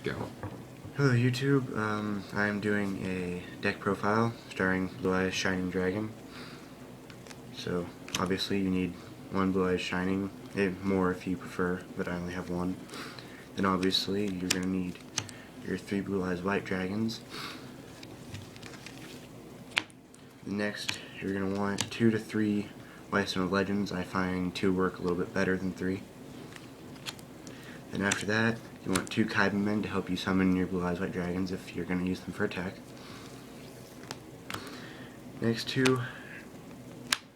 Go. Hello YouTube, I'm doing a deck profile starring Blue Eyes Shining Dragon. So obviously you need one Blue Eyes Shining, more if you prefer, but I only have one. Then obviously you're going to need your 3 Blue Eyes White Dragons. Next you're going to want 2 to 3 Whitestone of Legends. I find 2 work a little bit better than 3. Then after that, you want 2 Kaibamen to help you summon your Blue Eyes White Dragons if you're going to use them for attack. Next 2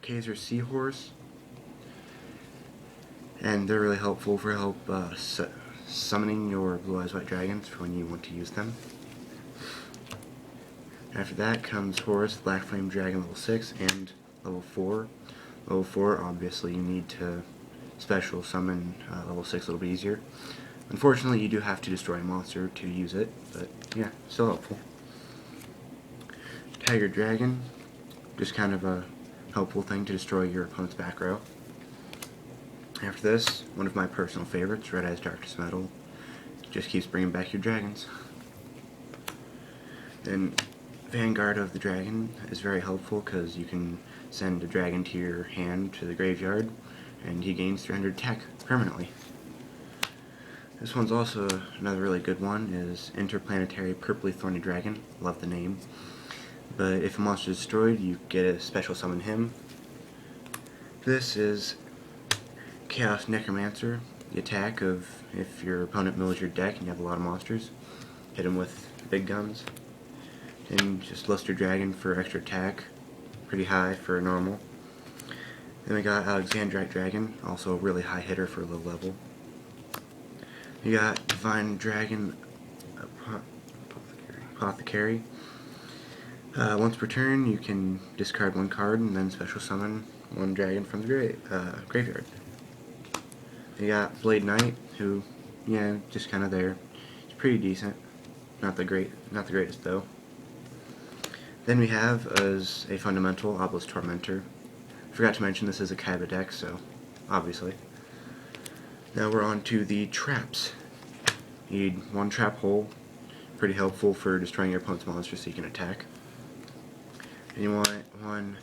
Kaiser Seahorse, and they're really helpful for summoning your Blue Eyes White Dragons for when you want to use them. After that comes Horus, Black Flame Dragon level 6 and level 4. Level 4, obviously you need to special summon level 6 a little bit easier. Unfortunately, you do have to destroy a monster to use it, but yeah, still helpful. Tiger Dragon, just kind of a helpful thing to destroy your opponent's back row. After this, one of my personal favorites, Red Eyes Darkness Metal, just keeps bringing back your dragons. Then Vanguard of the Dragon is very helpful because you can send a dragon to your hand to the graveyard and he gains 300 attack permanently. This one's also another really good one, is Interplanetary Purpley Thorny Dragon. Love the name. But if a monster is destroyed, you get a special summon him. This is Chaos Necromancer. The attack of if your opponent mills your deck and you have a lot of monsters, hit him with big guns. And just Luster Dragon for extra attack, pretty high for normal. Then we got Alexandrite Dragon, also a really high hitter for low level. You got Divine Dragon Apothecary. Once per turn, you can discard 1 card and then special summon 1 dragon from the graveyard. You got Blade Knight, who, yeah, just kind of there. It's pretty decent. Not the greatest though. Then we have as a fundamental Obelisk Tormentor. Forgot to mention this is a Kaiba deck, so obviously. Now we're on to the traps. You need 1 trap hole, pretty helpful for destroying your opponent's monster so you can attack. And you want 1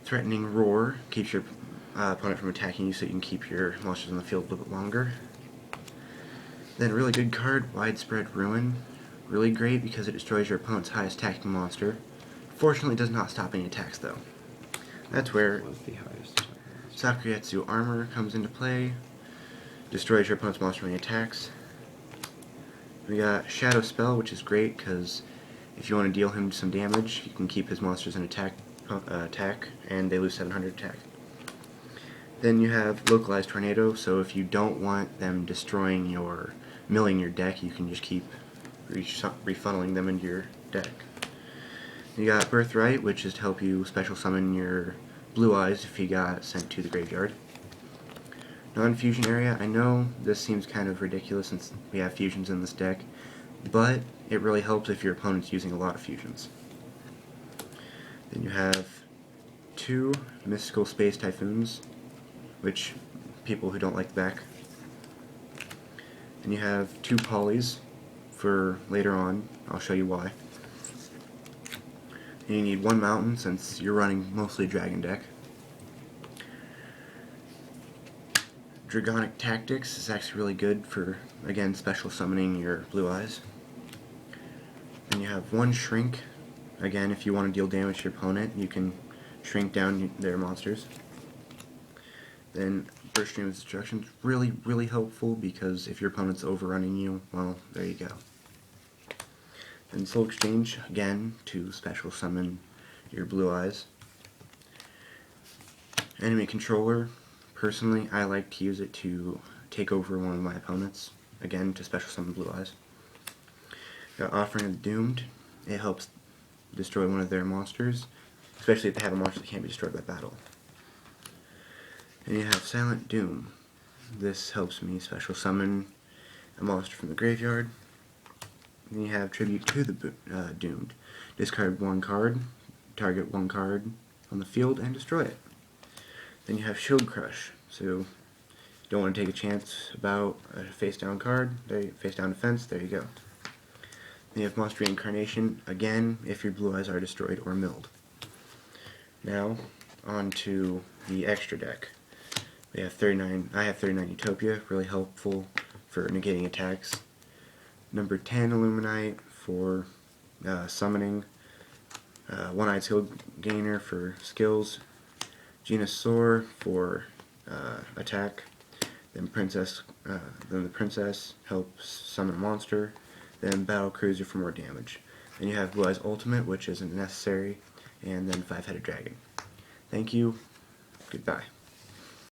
Threatening Roar, keeps your opponent from attacking you so you can keep your monsters on the field a little bit longer. Then a really good card, Widespread Ruin. Really great because it destroys your opponent's highest attacking monster. Fortunately, it does not stop any attacks though. That's where Sakuretsu Armor comes into play. Destroys your opponent's monster when he attacks. We got Shadow Spell, which is great because if you want to deal him some damage, you can keep his monsters in attack, and they lose 700 attack. Then you have Localized Tornado, so if you don't want them milling your deck, you can just keep refunneling them into your deck. You got Birthright, which is to help you special summon your Blue Eyes if he got sent to the graveyard. Non-fusion area, I know this seems kind of ridiculous since we have fusions in this deck, but it really helps if your opponent's using a lot of fusions. Then you have 2 Mystical Space Typhoons, which people who don't like the back. Then you have 2 Polys for later on, I'll show you why. And you need 1 Mountain since you're running mostly Dragon deck. Dragonic Tactics is actually really good for, again, special summoning your Blue Eyes. Then you have 1 Shrink. Again, if you want to deal damage to your opponent, you can shrink down their monsters. Then Burst Stream of Destruction is really, really helpful because if your opponent's overrunning you, well, there you go. Then Soul Exchange, again, to special summon your Blue Eyes. Enemy Controller. Personally, I like to use it to take over one of my opponents, again, to special summon Blue Eyes. Got Offering of the Doomed. It helps destroy one of their monsters, especially if they have a monster that can't be destroyed by battle. And you have Silent Doom. This helps me special summon a monster from the graveyard. Then you have Tribute to the Doomed. Discard 1 card, target 1 card on the field, and destroy it. Then you have Shield Crush. So don't want to take a chance about a face down card, face down defense, there you go. Then you have Monster Reincarnation, again, if your blue eyes are destroyed or milled. Now, on to the extra deck. We have 39, I have 39 Utopia, really helpful for negating attacks. Number 10 Illuminite for summoning. One-Eyed Skill Gainer for skills. Venusaur for attack. Then the Princess helps summon a monster. Then Battle Cruiser for more damage. Then you have Blue Eyes Ultimate, which isn't necessary, and then Five-Headed Dragon. Thank you. Goodbye.